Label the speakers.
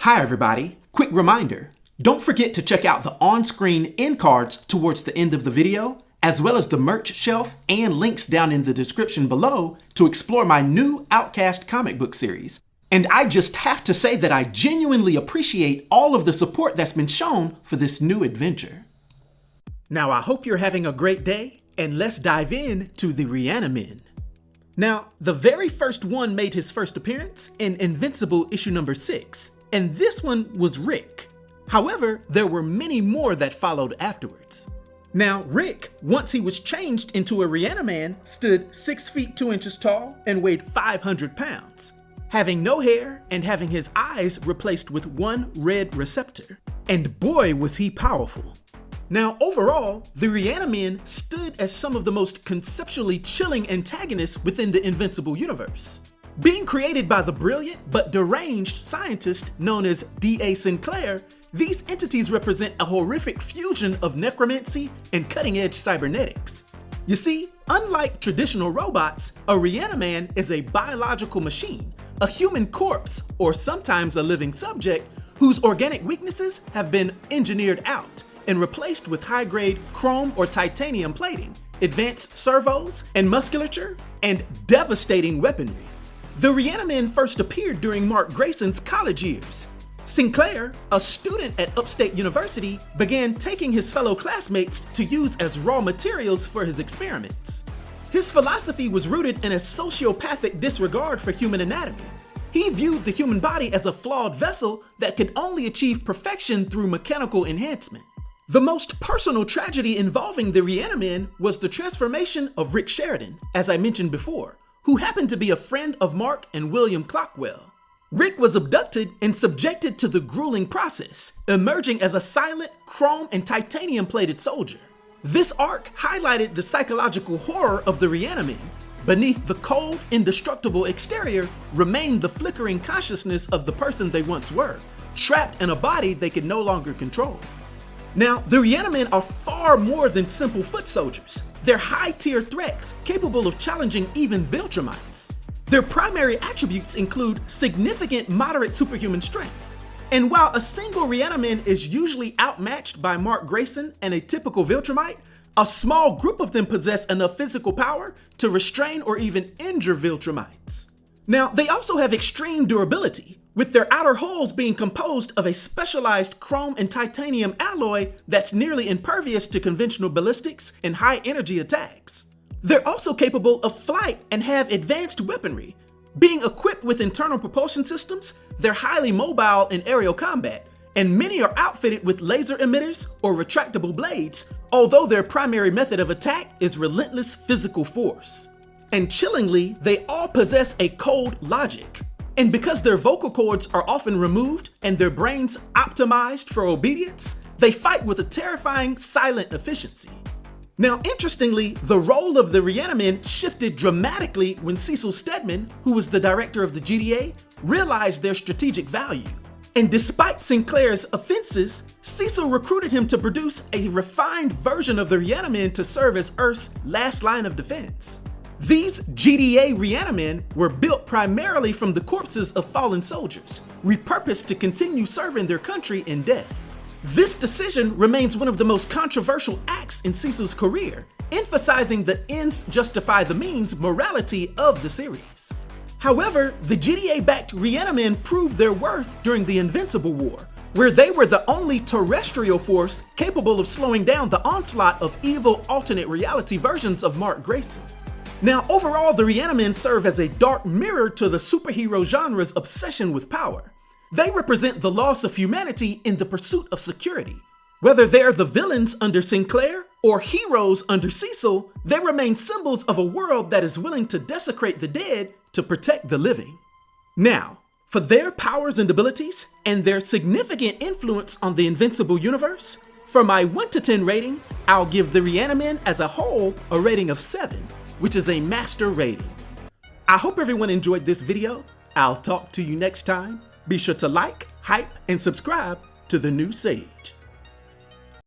Speaker 1: Hi everybody, quick reminder, don't forget to check out the on-screen end cards towards the end of the video, as well as the merch shelf and links down in the description below to explore my new Outcast comic book series. And I just have to say that I genuinely appreciate all of the support that's been shown for this new adventure. Now I hope you're having a great day, and let's dive in to the ReAnimen. Now, the very first one made his first appearance in Invincible issue number 6, and this one was Rick. However, there were many more that followed afterwards. Now, Rick, once he was changed into a ReAnimen, stood 6 feet 2 inches tall and weighed 500 pounds, having no hair and having his eyes replaced with one red receptor. And boy was he powerful. Now overall, the ReAnimen stood as some of the most conceptually chilling antagonists within the Invincible universe. Being created by the brilliant but deranged scientist known as D.A. Sinclair, these entities represent a horrific fusion of necromancy and cutting-edge cybernetics. You see, unlike traditional robots, a ReAnimen is a biological machine, a human corpse, or sometimes a living subject, whose organic weaknesses have been engineered out and replaced with high-grade chrome or titanium plating, advanced servos and musculature, and devastating weaponry. The ReAnimen first appeared during Mark Grayson's college years. Sinclair, a student at Upstate University, began taking his fellow classmates to use as raw materials for his experiments. His philosophy was rooted in a sociopathic disregard for human anatomy. He viewed the human body as a flawed vessel that could only achieve perfection through mechanical enhancement. The most personal tragedy involving the ReAnimen was the transformation of Rick Sheridan, as I mentioned before, who happened to be a friend of Mark and William Clockwell. Rick was abducted and subjected to the grueling process, emerging as a silent, chrome and titanium-plated soldier. This arc highlighted the psychological horror of the ReAnimen. Beneath the cold, indestructible exterior remained the flickering consciousness of the person they once were, trapped in a body they could no longer control. Now, the ReAnimen are far more than simple foot soldiers. They're high-tier threats capable of challenging even Viltrumites. Their primary attributes include significant moderate superhuman strength. And while a single ReAnimen is usually outmatched by Mark Grayson and a typical Viltrumite, a small group of them possess enough physical power to restrain or even injure Viltrumites. Now, they also have extreme durability, with their outer hulls being composed of a specialized chrome and titanium alloy that's nearly impervious to conventional ballistics and high-energy attacks. They're also capable of flight and have advanced weaponry. Being equipped with internal propulsion systems, they're highly mobile in aerial combat, and many are outfitted with laser emitters or retractable blades, although their primary method of attack is relentless physical force. And chillingly, they all possess a cold logic. And because their vocal cords are often removed and their brains optimized for obedience, they fight with a terrifying silent efficiency. Now, interestingly, the role of the ReAnimen shifted dramatically when Cecil Stedman, who was the director of the GDA, realized their strategic value. And despite Sinclair's offenses, Cecil recruited him to produce a refined version of the ReAnimen to serve as Earth's last line of defense. These GDA ReAnimen were built primarily from the corpses of fallen soldiers, repurposed to continue serving their country in death. This decision remains one of the most controversial acts in Cecil's career, emphasizing the ends justify the means morality of the series. However, the GDA-backed ReAnimen proved their worth during the Invincible War, where they were the only terrestrial force capable of slowing down the onslaught of evil alternate reality versions of Mark Grayson. Now, overall, the ReAnimen serve as a dark mirror to the superhero genre's obsession with power. They represent the loss of humanity in the pursuit of security. Whether they're the villains under Sinclair or heroes under Cecil, they remain symbols of a world that is willing to desecrate the dead to protect the living. Now, for their powers and abilities and their significant influence on the Invincible universe, for my 1 to 10 rating, I'll give the ReAnimen as a whole a rating of 7. Which is a master rating. I hope everyone enjoyed this video. I'll talk to you next time. Be sure to like, hype, and subscribe to the new Sage.